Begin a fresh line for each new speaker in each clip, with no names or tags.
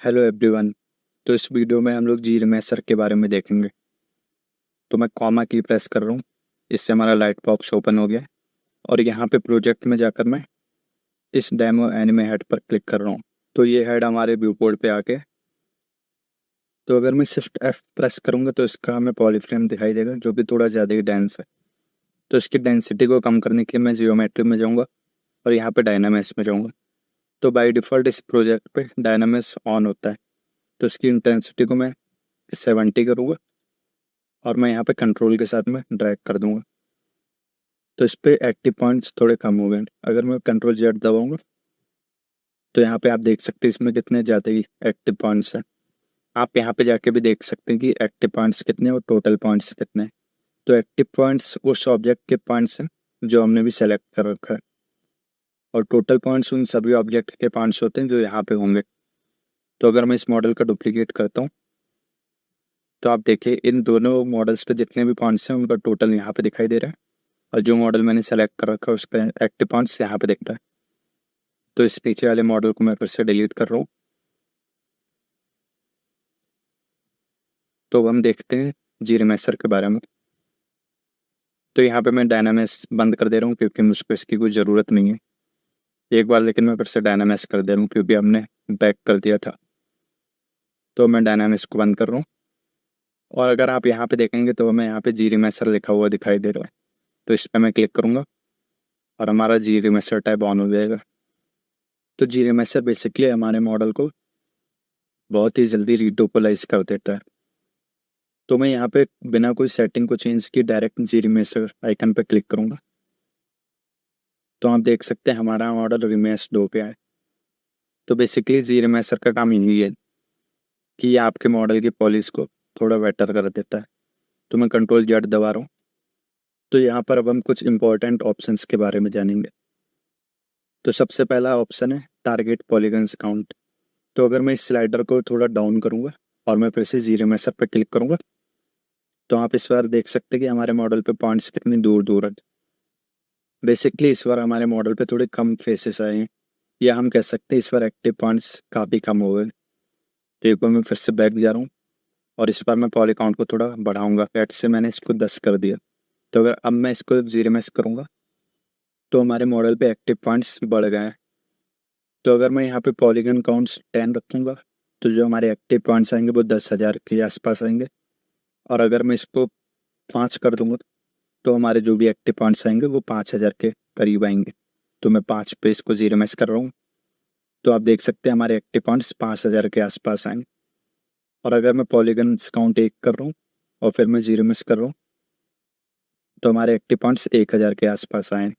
Hello everyone. तो इस video में हम लोग जी रिमेसर के बारे में देखेंगे। तो मैं कॉमा की प्रेस कर रहा हूँ, इससे हमारा लाइट बॉक्स ओपन हो गया और यहाँ पे प्रोजेक्ट में जाकर मैं इस डेमो एनिमे हेड पर क्लिक कर रहा हूँ। तो ये हेड हमारे व्यू पोर्ट पे आके, तो अगर मैं शिफ्ट एफ प्रेस करूँगा तो इसका हमें पॉलीफ्रेम दिखाई देगा जो कि थोड़ा ज़्यादा ही डेंस है। तो इसकी डेंसिटी को कम करने के लिए मैं जियोमेट्री में जाऊँगा और यहाँ पे डायनामिक्स में जाऊँगा। तो बाई डिफ़ॉल्ट इस प्रोजेक्ट पे डायनामिक्स ऑन होता है, तो इसकी इंटेंसिटी को मैं 70 करूँगा और मैं यहाँ पे कंट्रोल के साथ में ड्रैग कर दूंगा। तो इस पे एक्टिव पॉइंट्स थोड़े कम हो गए। अगर मैं कंट्रोल जेड दबाऊंगा तो यहाँ पे आप देख सकते हैं इसमें कितने ज़्यादा ही एक्टिव पॉइंट्स हैं। आप यहाँ पे जाके भी देख सकते हैं कि एक्टिव पॉइंट्स कितने और टोटल पॉइंट्स कितने हैं। तो एक्टिव पॉइंट्स उस ऑब्जेक्ट के पॉइंट्स हैं जो हमने भी सेलेक्ट कर रखा है, और टोटल पॉइंट्स उन सभी ऑब्जेक्ट के पॉइंट्स होते हैं जो यहाँ पे होंगे। तो अगर मैं इस मॉडल का डुप्लीकेट करता हूँ तो आप देखिए इन दोनों मॉडल्स पे जितने भी पॉइंट्स हैं उनका टोटल यहाँ पे दिखाई दे रहा है, और जो मॉडल मैंने सेलेक्ट कर रखा है उस पर एक्टिव पॉइंट्स यहाँ पे दिख रहा है। तो इस नीचे वाले मॉडल को मैं फिर से डिलीट कर रहा हूँ। तो अब हम देखते हैं जी रिमेसर के बारे में। तो यहाँ पे मैं डायनामिक्स बंद कर दे रहा हूँ क्योंकि मुझको इसकी कोई ज़रूरत नहीं है एक बार, लेकिन मैं फिर से डायनामिक्स कर दे रहा हूँ क्योंकि हमने बैक कर दिया था। तो मैं डायनामिक्स को बंद कर रहा हूँ, और अगर आप यहाँ पे देखेंगे तो हमें यहाँ पे जी रिमेसर लिखा हुआ दिखाई दे रहा है। तो इस पर मैं क्लिक करूँगा और हमारा जी रिमेसर टैब ऑन हो जाएगा। तो जी रिमेसर बेसिकली हमारे मॉडल को बहुत ही जल्दी रीटोपोलाइज कर देता है। तो मैं यहाँ पे बिना कोई सेटिंग को चेंज किए डायरेक्ट जी रिमेसर आइकन पे क्लिक करूँगा। तो आप देख सकते हैं हमारा मॉडल रिमेस्ड हो गया है। तो बेसिकली जी रिमेसर का काम यही है कि ये आपके मॉडल की पॉलिश को थोड़ा बेटर कर देता है। तो मैं कंट्रोल जेड दबा रहा हूँ। तो यहाँ पर अब हम कुछ इंपॉर्टेंट ऑप्शंस के बारे में जानेंगे। तो सबसे पहला ऑप्शन है टारगेट पॉलीगन्स काउंट। तो अगर मैं इस स्लाइडर को थोड़ा डाउन करूँगा और मैं फिर से जी रिमेसर पर क्लिक करूँगा तो आप इस बार देख सकते हैं कि हमारे मॉडल पे पॉइंट्स कितनी दूर दूर है। बेसिकली इस बार हमारे मॉडल पे थोड़े कम फेसेस आए हैं, या हम कह सकते हैं इस बार एक्टिव पॉइंट्स काफ़ी कम हो गए। तो एक बार मैं फिर से बैक जा रहा हूँ और इस बार मैं पॉली काउंट को थोड़ा बढ़ाऊंगा। 8 से मैंने इसको 10 कर दिया। तो अगर अब मैं इसको जी रिमेस करूँगा तो हमारे मॉडल पे एक्टिव पॉइंट्स बढ़ गए हैं। तो अगर मैं यहाँ पे पॉलीगन काउंट्स 10 रखूँगा तो जो हमारे एक्टिव पॉइंट्स आएंगे वो 10,000 के आसपास आएंगे, और अगर मैं इसको 5 कर दूंगा तो हमारे जो भी एक्टिव पॉइंट्स आएंगे वो 5,000 के करीब आएंगे। तो मैं 5 पे इसको जी रिमेस कर रहा हूँ। तो आप देख सकते हैं हमारे एक्टिव पॉइंट्स 5,000 के आसपास आएंगे। और अगर मैं पॉलीगन्स काउंट 1 कर रहा हूँ और फिर मैं जी रिमेस कर रहा हूँ तो हमारे एक्टिव पॉइंट्स 1,000 के आसपास आए।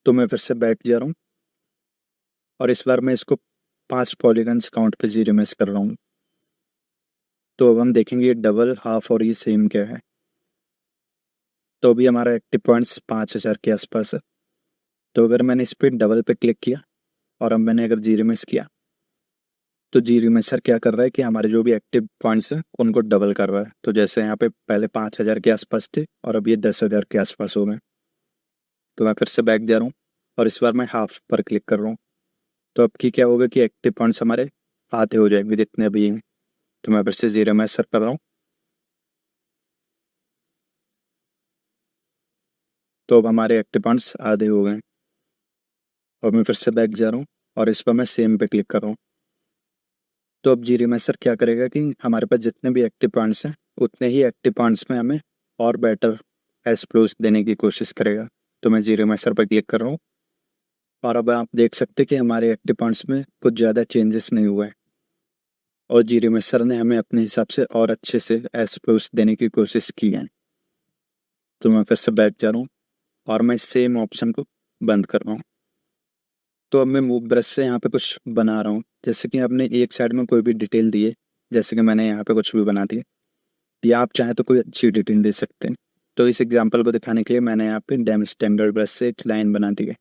तो मैं फिर से बैक जा रहा हूँ और इस बार मैं इसको 5 पॉलीगन्स काउंट पे जी रिमेस कर रहा हूँ। तो अब हम देखेंगे ये डबल, हाफ और ये सेम क्या है। तो अभी हमारा एक्टिव पॉइंट्स 5,000 के आसपास है। तो अगर मैंने इस पर डबल पे क्लिक किया और अब मैंने अगर जी रिमेस किया तो जी रिमेसर क्या कर रहा है कि हमारे जो भी एक्टिव पॉइंट्स हैं उनको डबल कर रहा है। तो जैसे यहाँ पे पहले 5,000 के आसपास थे और अब ये 10,000 के आसपास हो गए। तो मैं फिर से बैक जा रहा हूँ और इस बार मैं हाफ पर क्लिक कर रहा हूँ। तो अब की क्या होगा कि एक्टिव पॉइंट्स हमारे आधे हो जाएंगे जितने भी हैं। तो मैं फिर से जी रिमेसर कर रहा हूँ। तो अब हमारे एक्टिव पॉइंट्स आधे हो गए और मैं फिर से बैक जा रहा हूँ और इस पर मैं सेम पे क्लिक कर रहा हूँ। तो अब जी रिमेसर क्या करेगा कि हमारे पास जितने भी एक्टिव पॉइंट्स हैं उतने ही एक्टिव पॉइंट्स में हमें और बेटर एक्सप्लोज देने की कोशिश करेगा। तो मैं जी रिमेसर पर क्लिक कर रहा हूँ और अब आप देख सकते हैं कि हमारे एक्टिव पॉइंट्स में कुछ ज़्यादा चेंजेस नहीं हुए हैं, और जी रिमेसर ने हमें अपने हिसाब से और अच्छे से एक्सप्लोज देने की कोशिश की है। तो मैं फिर से बैक जा रहा हूँ और मैं सेम ऑप्शन को बंद कर रहा हूँ। तो अब मैं मूव ब्रश से यहाँ पे कुछ बना रहा हूँ, जैसे कि आपने एक साइड में कोई भी डिटेल दी है, जैसे कि मैंने यहाँ पे कुछ भी बना दिया, या आप चाहें तो कोई अच्छी डिटेल दे सकते हैं। तो इस एग्जांपल को दिखाने के लिए मैंने यहाँ पे डेम स्टैंडर्ड ब्रश से एक लाइन बना दी है।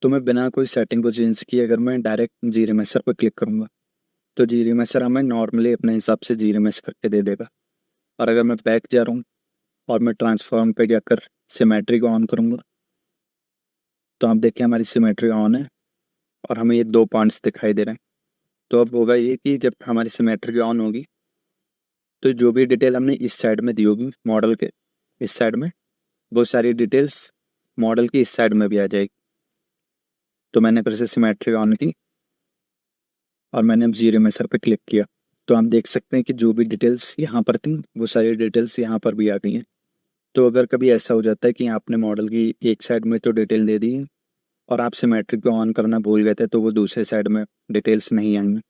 तो मैं बिना कोई सेटिंग को चेंज किए अगर मैं डायरेक्ट जी रिमेसर पर क्लिक करूँगा तो जी रिमेसर हमें नॉर्मली अपने हिसाब से जी रिमेस करके दे देगा। और अगर मैं बैक जा रहा हूँ और मैं ट्रांसफॉर्म पे जाकर सिमेट्री को ऑन करूँगा तो आप देखिए हमारी सिमेट्री ऑन है और हमें ये 2 पॉइंट्स दिखाई दे रहे हैं। तो अब होगा ये कि जब हमारी सिमेट्री ऑन होगी तो जो भी डिटेल हमने इस साइड में दी होगी मॉडल के इस साइड में, वो सारी डिटेल्स मॉडल की इस साइड में भी आ जाएगी। तो मैंने फिर से सिमेट्री ऑन की और मैंने अब जीरो मेसर पे क्लिक किया, तो आप देख सकते हैं कि जो भी डिटेल्स यहाँ पर थी वो सारी डिटेल्स यहाँ पर भी आ गई हैं। तो अगर कभी ऐसा हो जाता है कि आपने मॉडल की एक साइड में तो डिटेल दे दी और आप सिमेट्री को ऑन करना भूल गए थे तो वो दूसरे साइड में डिटेल्स नहीं आएंगी,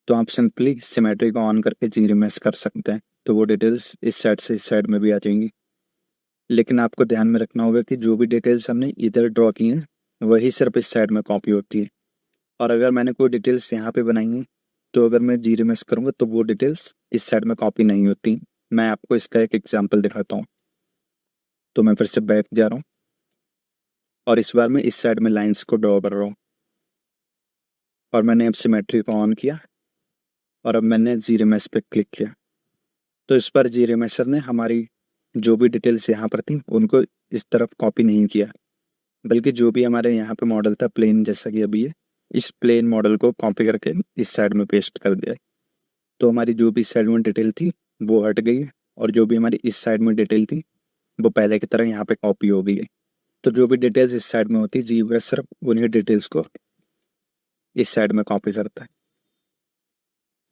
तो आप सिंपली सिमेट्री को ऑन करके जीरो मेस कर सकते हैं, तो वो डिटेल्स इस साइड से इस साइड में भी आ जाएंगी। लेकिन आपको ध्यान में रखना होगा कि जो भी डिटेल्स हमने इधर ड्रॉ की हैं वही सिर्फ इस साइड में कॉपी होती है, और अगर मैंने कोई डिटेल्स यहाँ पे बनाई हैं तो अगर मैं जीरो मेस करूँगा तो वो डिटेल्स इस साइड में कॉपी नहीं होती। मैं आपको इसका एक एग्जाम्पल दिखाता हूँ। तो मैं फिर से बैक जा रहा हूँ और इस बार मैं इस साइड में लाइंस को ड्रॉ कर रहा हूँ और मैंने अब सिमेट्री को ऑन किया और अब मैंने जीरो मेस पे क्लिक किया। तो इस पर जीरो मेसर ने हमारी जो भी डिटेल्स यहाँ पर थी उनको इस तरफ कॉपी नहीं किया, बल्कि जो भी हमारे यहाँ पे मॉडल था प्लेन जैसा कि अभी है, इस प्लेन मॉडल को कॉपी करके इस साइड में पेस्ट कर दिया। तो हमारी जो भी इस साइड में डिटेल थी वो हट गई है और जो भी हमारी इस साइड में डिटेल थी वो पहले की तरह यहाँ पे कॉपी हो गई है। तो जो भी डिटेल्स इस साइड में होती है जीब्रा सिर्फ उन्हीं डिटेल्स को इस साइड में कॉपी करता है।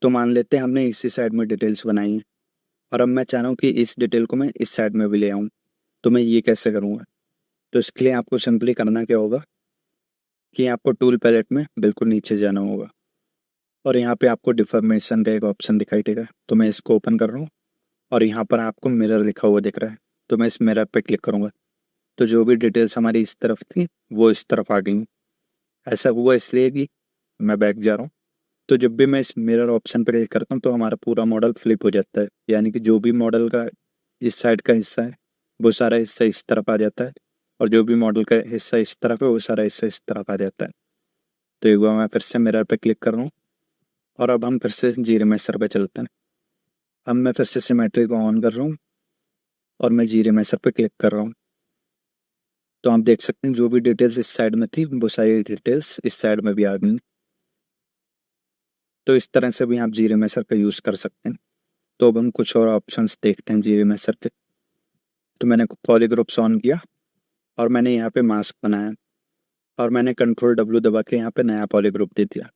तो मान लेते हैं हमने इसी साइड में डिटेल्स बनाई हैं और अब मैं चाह रहा हूँ कि इस डिटेल को मैं इस साइड में भी ले आऊँ, तो मैं ये कैसे करूँगा? तो इसके लिए आपको सिंपली करना क्या होगा कि आपको टूल पैलेट में बिल्कुल नीचे जाना होगा और यहाँ पे आपको डिफॉर्मेशन का एक ऑप्शन दिखाई देगा, तो मैं इसको ओपन कर रहा हूँ और यहाँ पर आपको मिरर लिखा हुआ दिख रहा है, तो मैं इस मिरर पे क्लिक करूँगा। तो जो भी डिटेल्स हमारी इस तरफ थी वो इस तरफ आ गई। ऐसा हुआ इसलिए कि मैं बैक जा रहा हूँ, तो जब भी मैं इस मिरर ऑप्शन पर क्लिक करता हूँ तो हमारा पूरा मॉडल फ्लिप हो जाता है, यानी कि जो भी मॉडल का इस साइड का हिस्सा है वो सारा हिस्सा इस तरफ आ जाता है और जो भी मॉडल का हिस्सा इस तरफ है वो सारा हिस्सा इस तरफ आ जाता है। तो एक बार मैं फिर से मिरर पे क्लिक कर रहा हूँ और अब हम फिर से जीरो मेसर पे चलते हैं। अब मैं फिर से सिमेट्री को ऑन कर रहा हूँ और मैं जीरो मेसर पे क्लिक कर रहा हूँ। तो आप देख सकते हैं जो भी डिटेल्स इस साइड में थी वो सारी डिटेल्स इस साइड में भी आ गई। तो इस तरह से भी आप जीरो मेसर का यूज़ कर सकते हैं। तो अब हम कुछ और ऑप्शंस देखते हैं जीरो मेसर के। तो मैंने पॉलीग्रुप्स ऑन किया और मैंने यहाँ पे मास्क बनाया और मैंने कंट्रोल W दबा के यहाँ पे नया पॉलीग्रुप दे दिया।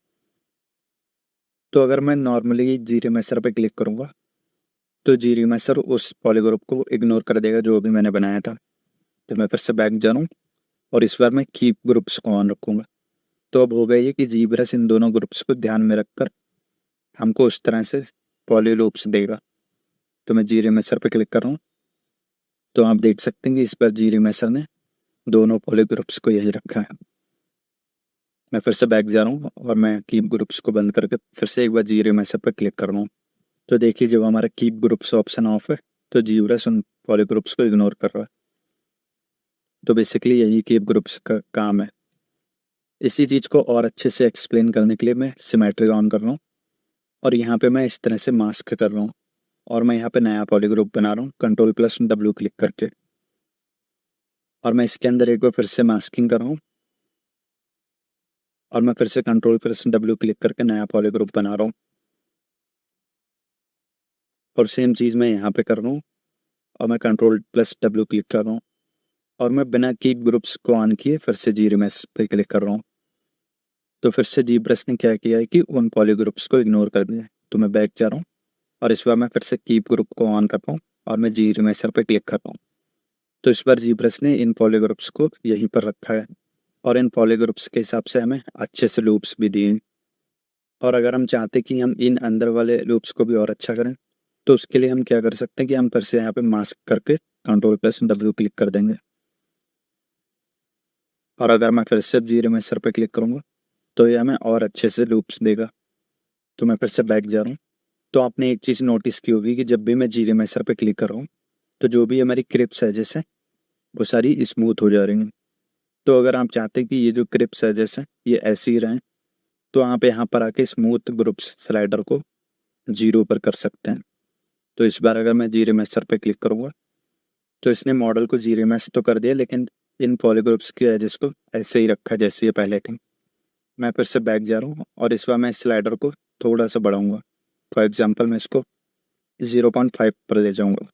तो अगर मैं नॉर्मली जीरो मेसर पे क्लिक करूँगा तो जीरो मेसर उस पॉलीग्रुप को इग्नोर कर देगा जो भी मैंने बनाया था। तो मैं फिर से बैक जा रहा हूँ और इस बार मैं कीप ग्रुप्स को ऑन रखूँगा। तो अब हो गया ये कि जीब्रस इन दोनों ग्रुप्स को ध्यान में रखकर हमको उस तरह से पॉलीलूप्स देगा। तो मैं जीरो मेसर पे क्लिक कर रहा हूँ, तो आप देख सकते हैं कि इस पर जीरो मेसर ने दोनों पॉलीग्रुप्स को यही रखा है। मैं फिर से बैक जा रहा हूँ और मैं कीप ग्रुप्स को बंद करके फिर से एक बार जीरो मेसर पर क्लिक कर रहा हूँ। तो देखिए जब हमारा कीप ग्रुप्स ऑप्शन ऑफ है तो जीब्रस उन पॉलीग्रुप्स को इग्नोर कर रहा है। तो बेसिकली यही कीप ग्रुप्स का काम है। इसी चीज़ को और अच्छे से एक्सप्लेन करने के लिए मैं सिमेट्री ऑन कर रहा हूँ और यहाँ पे मैं इस तरह से मास्क कर रहा हूँ और मैं यहाँ पे नया पॉलीग्रुप बना रहा हूँ कंट्रोल+W क्लिक करके और मैं इसके अंदर एक बार फिर से मास्किंग कर रहा हूँ और मैं फिर से कंट्रोल+W क्लिक करके नया पॉलीग्रुप बना रहा हूँ और सेम चीज़ मैं यहाँ पे कर रहा हूँ और मैं कंट्रोल+W क्लिक कर रहा हूँ और मैं बिना कीप ग्रुप्स को ऑन किए फिर से जीरो मेस पे क्लिक कर रहा हूँ। तो फिर से जीब्रस ने क्या किया है कि उन पॉलीग्रुप्स को इग्नोर कर दिया है। तो मैं बैक जा रहा हूँ और इस बार मैं फिर से कीप ग्रुप को ऑन करता हूँ और मैं जीरो मेसर पे क्लिक करता हूँ। तो इस बार जीब्रस ने इन पॉलीग्रुप्स को यहीं पर रखा है और इन पॉलीग्रुप्स के हिसाब से हमें अच्छे से लूप्स भी दिए। और अगर हम चाहते कि हम इन अंदर वाले लूप्स को भी और अच्छा करें तो उसके लिए हम क्या कर सकते हैं कि हम फिर से यहाँ पे मास्क करके कंट्रोल+W क्लिक कर देंगे और अगर मैं फिर से जीरो मेसर पे क्लिक करूँगा तो ये हमें और अच्छे से लूप्स देगा। तो मैं फिर से बैक जा रहा हूँ। तो आपने एक चीज़ नोटिस की होगी कि जब भी मैं जीरो मेसर पे क्लिक कर रहा हूँ तो जो भी हमारी क्रिप्स एजेस हैं वो सारी स्मूथ हो जा रही हैं। तो अगर आप चाहते हैं कि ये जो क्रिप्स एजेस हैं ये ऐसे ही रहें तो आप यहाँ पर आके स्मूथ ग्रुप्स स्लाइडर को 0 पर कर सकते हैं। तो इस बार अगर मैं जीरो मेसर पे क्लिक करूँगा तो इसने मॉडल को जीरो मेस तो कर दिया लेकिन इन पॉलीग्रुप्स के एजेस को ऐसे ही रखा जैसे ये पहले थी। मैं फिर से बैक जा रहा हूँ और इस बार मैं स्लाइडर को थोड़ा सा बढ़ाऊंगा। फॉर एग्जांपल मैं इसको 0.5 पर ले जाऊंगा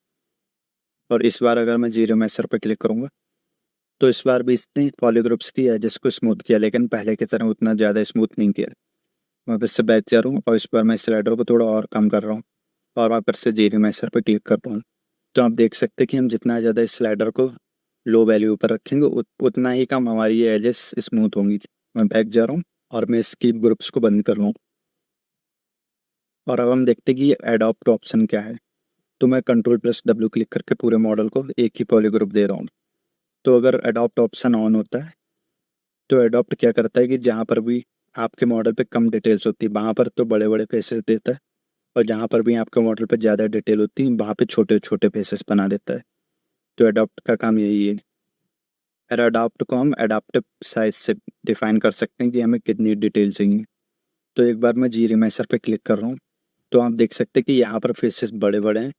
और इस बार अगर मैं जीरो मैसर पर क्लिक करूंगा तो इस बार भी इसने पॉलीग्रुप्स की एजेस को स्मूथ किया, लेकिन पहले की तरह उतना ज़्यादा स्मूथ नहीं किया। मैं फिर से बैक जा रहा हूँ और इस बार मैं स्लाइडर को थोड़ा और कम कर रहा हूँ और मैं फिर से जीरो मैसर पर क्लिक कर रहा हूँ। तो आप देख सकते हैं कि हम जितना ज़्यादा इस स्लाइडर को लो वैल्यू पर रखेंगे उतना ही कम हमारी ये एजेस स्मूथ होंगी। मैं बैक जा रहा हूँ और मैं स्कीप ग्रुप्स को बंद कर रहा हूँ और अब हम देखते हैं कि ये एडॉप्ट ऑप्शन क्या है। तो मैं Ctrl+W क्लिक करके पूरे मॉडल को एक ही पॉलीग्रुप दे रहा हूँ। तो अगर एडॉप्ट ऑप्शन ऑन होता है तो एडॉप्ट क्या करता है कि जहाँ पर भी आपके मॉडल पे कम डिटेल्स होती है वहाँ पर तो बड़े बड़े फेसेस देता है, और जहाँ पर भी आपके मॉडल पे ज़्यादा डिटेल होती है वहाँ पे छोटे छोटे फेसेस बना देता है। तो एडॉप्ट का काम यही है। और एडॉप्ट को हम एडाप्टिव साइज से डिफाइन कर सकते हैं कि हमें कितनी डिटेल चाहिए। तो एक बार मैं जी रिमेसर पे क्लिक कर रहा हूँ तो आप देख सकते हैं कि यहाँ पर फेसेस बड़े बड़े हैं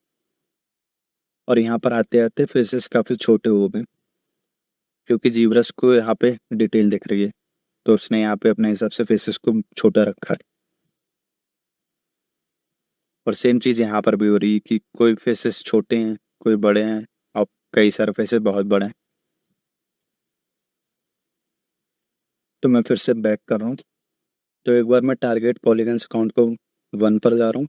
और यहाँ पर आते आते फेसेस काफ़ी छोटे हो गए, क्योंकि जीब्रस को यहाँ पे डिटेल दिख रही है तो उसने यहाँ पे अपने हिसाब से फेसेस को छोटा रखा है। और सेम चीज़ यहाँ पर भी हो रही है कि कोई फेसेस छोटे हैं, कोई बड़े हैं और कई सारे फेसेस बहुत बड़े हैं। तो मैं फिर से बैक कर रहा हूँ। तो एक बार मैं टारगेट पॉलीगन्स काउंट को 1 पर जा रहा हूँ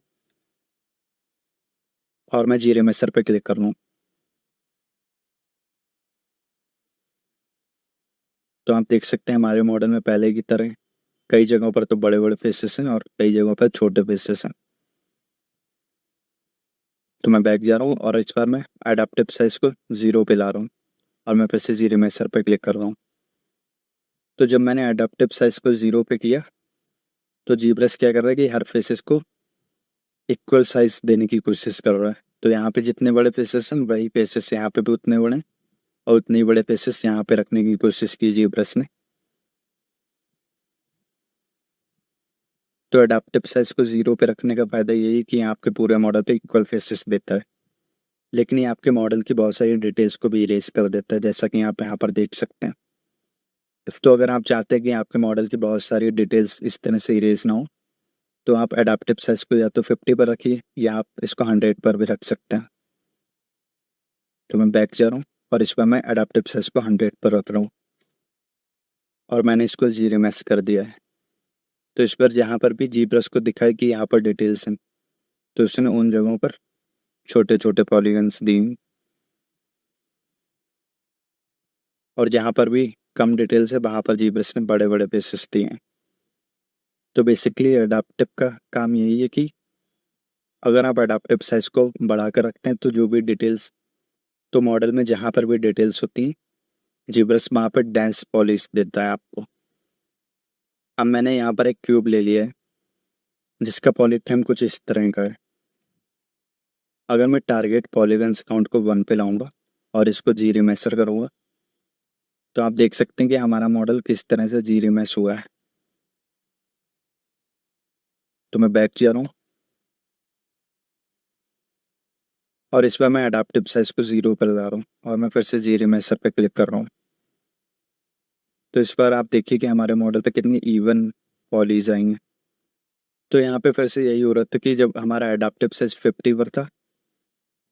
और मैं जी रिमेसर पे क्लिक कर रहा हूँ। तो आप देख सकते हैं हमारे मॉडल में पहले की तरह कई जगहों पर तो बड़े बड़े फेसेस हैं और कई जगहों पर छोटे फेसेस हैं। तो मैं बैक जा रहा हूँ और इस बार मैं एडाप्टिव साइज को 0 पे ला रहा हूँ और मैं फिर से जी रिमेसर पे क्लिक कर रहा हूँ। तो जब मैंने एडाप्टिव साइज को 0 पे किया तो जीब्रस क्या कर रहा है कि हर फेसेस को इक्वल साइज देने की कोशिश कर रहा है। तो यहाँ पे जितने बड़े फेसेस हैं वही फेसेस यहाँ पे भी उतने बड़े हैं और उतने ही बड़े फेसेस यहाँ पे रखने की कोशिश की जीब्रस ने। तो एडाप्टिव साइज को 0 पे रखने का फ़ायदा यही है कि आपके पूरे मॉडल पे इक्वल फेसेस देता है, लेकिन ये आपके मॉडल की बहुत सारी डिटेल्स को भी इरेज कर देता है, जैसा कि आप यहाँ पर देख सकते हैं। तो अगर आप चाहते हैं कि आपके मॉडल की बहुत सारी डिटेल्स इस तरह से इरेज ना हो तो आप एडाप्टिव साइज को या तो 50 पर रखिए या आप इसको 100 पर भी रख सकते हैं। तो मैं बैक जा रहा हूँ और इस बार मैं एडाप्टिव साइज को 100 पर रख रहा हूँ और मैंने इसको जी रिमेस कर दिया है। तो इस पर जहाँ पर भी जी ब्रश को दिखाए कि यहाँ पर डिटेल्स हैं तो उसने उन जगहों पर छोटे छोटे पॉलीगन्स दी, और जहाँ पर भी कम डिटेल्स है वहाँ पर जी ब्रश ने बड़े बड़े फेसेस दिए हैं। तो बेसिकली एडाप्टिव का काम यही है कि अगर आप एडाप्टिव साइज को बढ़ा कर रखते हैं तो जो भी डिटेल्स, तो मॉडल में जहाँ पर भी डिटेल्स होती हैं जी ब्रश वहाँ पर डेंस पॉलिश देता है आपको। अब मैंने यहाँ पर एक क्यूब ले लिया है जिसका पॉलीफ्रेम कुछ इस तरह का है। अगर मैं टारगेट पॉलीगन्स काउंट को 1 पे लाऊंगा और इसको जी रिमेसर करूँगा तो आप देख सकते हैं कि हमारा मॉडल किस तरह से जी रिमेस हुआ है। तो मैं बैक जा रहा हूँ और इस बार मैं एडाप्टिव साइज को 0 पर ला रहा हूँ और मैं फिर से जी रिमेसर पे क्लिक कर रहा हूँ। तो इस बार आप देखिए कि हमारे मॉडल पे कितनी इवन पॉलीज आई हैं। तो यहाँ पे फिर से यही हो रहा था कि जब हमारा एडाप्टिव साइज 50 पर था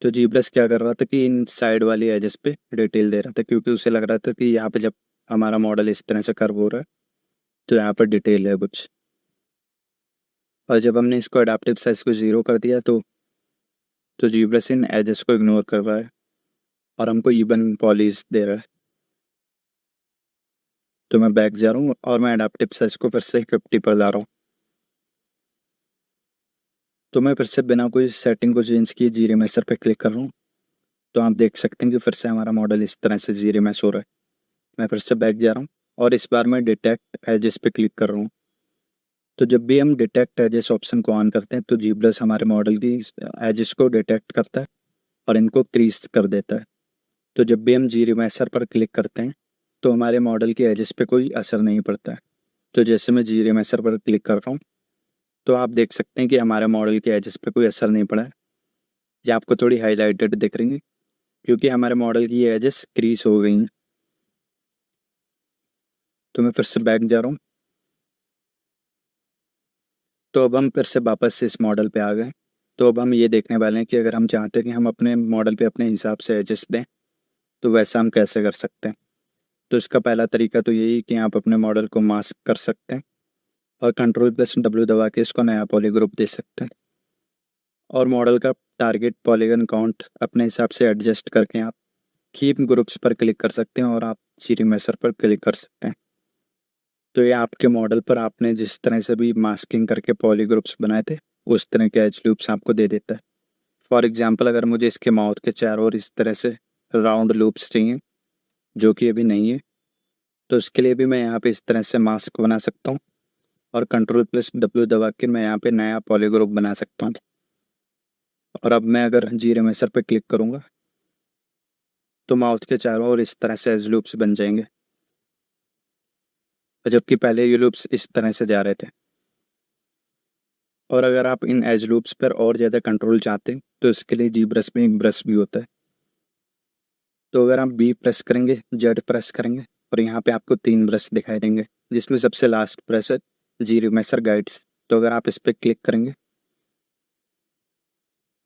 तो जी प्लस क्या कर रहा था कि इन साइड वाली एजेस पे डिटेल दे रहा था, क्योंकि उसे लग रहा था कि यहाँ पे जब हमारा मॉडल इस तरह से कर्व हो रहा है तो यहाँ पर डिटेल है कुछ। और जब हमने इसको एडाप्टिव साइज को 0 कर दिया तो जी प्लस इन एजेस को इग्नोर कर रहा है और हमको इवन पॉलीज दे रहा है। तो मैं बैक जा रहा हूँ और मैं एडाप्टिव साइज को फिर से 50 पर ला रहा हूँ। तो मैं फिर से बिना कोई सेटिंग को चेंज किए जी रिमेसर पे क्लिक कर रहा हूँ। तो आप देख सकते हैं कि फिर से हमारा मॉडल इस तरह से जी रिमेस हो रहा है। मैं फिर से बैक जा रहा हूँ और इस बार मैं डिटेक्ट एजेस पे क्लिक कर रहा हूँ। तो जब भी हम डिटेक्ट एजेस ऑप्शन को ऑन करते हैं तो जी प्लस हमारे मॉडल की एजेस को डिटेक्ट करता है और इनको क्रीज कर देता है। तो जब भी हम जी रिमेसर पर क्लिक करते हैं तो हमारे मॉडल की एजेस पे कोई असर नहीं पड़ता है। तो जैसे मैं जी रिमेसर पर क्लिक कर रहा हूँ तो आप देख सकते हैं कि हमारे मॉडल के एजेस पे कोई असर नहीं पड़ा है। ये आपको थोड़ी हाईलाइटेड दिख रही है क्योंकि हमारे मॉडल की ये एजेस क्रीज हो गई हैं। तो मैं फिर से बैक जा रहा हूँ तो अब हम फिर से वापस से इस मॉडल पे आ गए। तो अब हम ये देखने वाले हैं कि अगर हम चाहते हैं कि हम अपने मॉडल पे अपने हिसाब से एडजस्ट दें, तो वैसा हम कैसे कर सकते हैं। तो इसका पहला तरीका तो यही कि आप अपने मॉडल को मास्क कर सकते हैं और Ctrl+W दबा के इसको नया पॉलीग्रुप दे सकते हैं, और मॉडल का टारगेट पॉलीगन काउंट अपने हिसाब से एडजस्ट करके आप कीप ग्रुप्स पर क्लिक कर सकते हैं और आप जीरीमेसर पर क्लिक कर सकते हैं। तो ये आपके मॉडल पर आपने जिस तरह से भी मास्किंग करके पॉलीग्रुप्स बनाए थे उस तरह के एज लूप्स आपको दे देता है। फॉर एग्जांपल अगर मुझे इसके माउथ के चारों ओर इस तरह से राउंड लूप्स चाहिए, जो कि अभी नहीं है, तो इसके लिए भी मैं यहाँ पे इस तरह से मास्क बना सकता हूँ और Ctrl+W दबा के मैं यहाँ पे नया पॉलीग्रुप बना सकता हूँ। और अब मैं अगर जीरीमेसर पे क्लिक करूँगा तो माउथ के चारों ओर इस तरह से एज लूप्स बन जाएंगे, जबकि पहले ये लूप्स इस तरह से जा रहे थे। और अगर आप इन एज लूप्स पर और ज़्यादा कंट्रोल चाहते हैं तो इसके लिए जी ब्रश में एक ब्रश भी होता है। तो अगर आप बी प्रेस करेंगे, जेड प्रेस करेंगे, और यहाँ पे आपको 3 ब्रश दिखाई देंगे, जिसमें सबसे लास्ट ब्रश है जीरीमेसर गाइड्स। तो अगर आप इस पर क्लिक करेंगे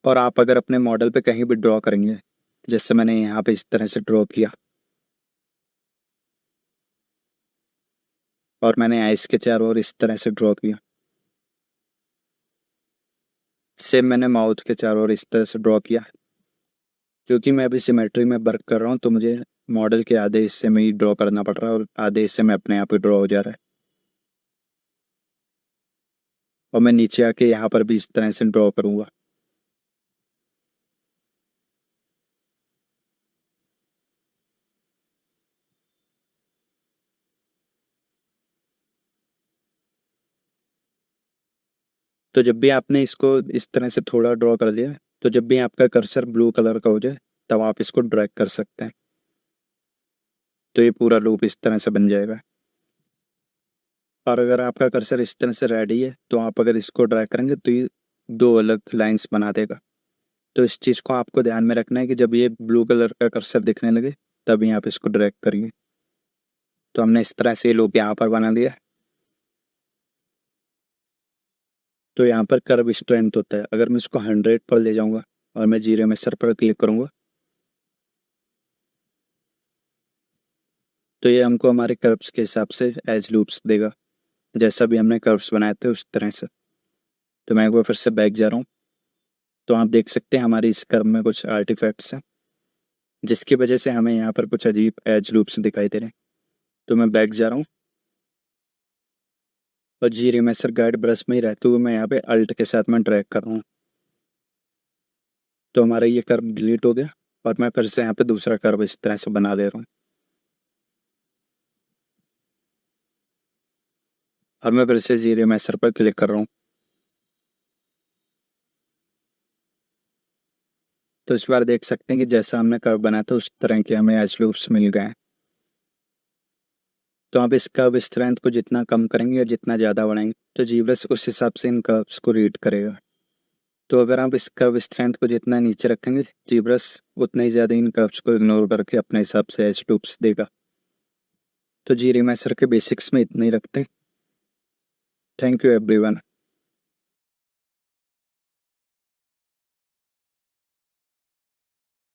और आप अगर अपने मॉडल पे कहीं भी ड्रॉ करेंगे, जैसे मैंने यहाँ पे इस तरह से ड्रॉ किया और मैंने आइस के चारों ओर इस तरह से ड्रॉ किया, सेम मैंने माउथ के चारों ओर इस तरह से ड्रॉ किया। क्योंकि मैं अभी सिमेट्री में वर्क कर रहा हूँ तो मुझे मॉडल के आधे हिस्से में ही ड्रॉ करना पड़ रहा है और आधे हिस्से में अपने आप ही ड्रॉ हो जा रहा है। और मैं नीचे आके यहाँ पर भी इस तरह से ड्रॉ करूँगा। तो जब भी आपने इसको इस तरह से थोड़ा ड्रॉ कर दिया, तो जब भी आपका कर्सर ब्लू कलर का हो जाए तब आप इसको ड्रैग कर सकते हैं। तो ये पूरा लूप इस तरह से बन जाएगा। और अगर आपका कर्सर इस तरह से रेड ही है तो आप अगर इसको ड्रैग करेंगे तो ये 2 अलग लाइंस बना देगा। तो इस चीज़ को आपको ध्यान में रखना है कि जब ये ब्लू कलर का कर्सर दिखने लगे तभी आप इसको ड्रैग करिए। तो हमने इस तरह से ये लूप यहाँ पर बना दिया। तो यहाँ पर कर्व स्ट्रेंथ होता है, अगर मैं इसको 100 पर ले जाऊँगा और मैं जीरीमेसर पर क्लिक करूँगा तो ये हमको हमारे कर्व्स के हिसाब से एज लूप्स देगा, जैसा भी हमने कर्व्स बनाए थे उस तरह से। तो मैं एक बार फिर से बैक जा रहा हूँ। तो आप देख सकते हैं हमारी इस कर्व में कुछ आर्टिफैक्ट्स हैं, जिसकी वजह से हमें यहाँ पर कुछ अजीब एज लूप्स दिखाई दे रहे हैं। तो मैं बैक जा रहा हूँ और जीरीमेसर गाइड ब्रश में ही रहते हुए मैं यहाँ पे अल्ट के साथ में ड्रैग कर रहा हूँ। तो हमारा ये कर्व डिलीट हो गया और मैं फिर से यहाँ पे दूसरा कर्व इस तरह से बना दे रहा हूँ। और मैं फिर से जीरीमेसर पर क्लिक कर रहा हूँ। तो इस बार देख सकते हैं कि जैसा हमने कर्व बनाया था उस तरह के हमें एज लूप्स मिल गए हैं। तो आप इस कर्व स्ट्रेंथ को जितना कम करेंगे या जितना ज़्यादा बढ़ाएंगे तो जीब्रस उस हिसाब से इन कर्व्स को रीड करेगा। तो अगर आप इस कर्व स्ट्रेंथ को जितना नीचे रखेंगे जीब्रस उतना ही ज़्यादा इन कर्व्स को इग्नोर करके अपने हिसाब से एज लूप्स देगा। तो जीरीमेसर के बेसिक्स में इतना ही रखते हैं। Thank you everyone.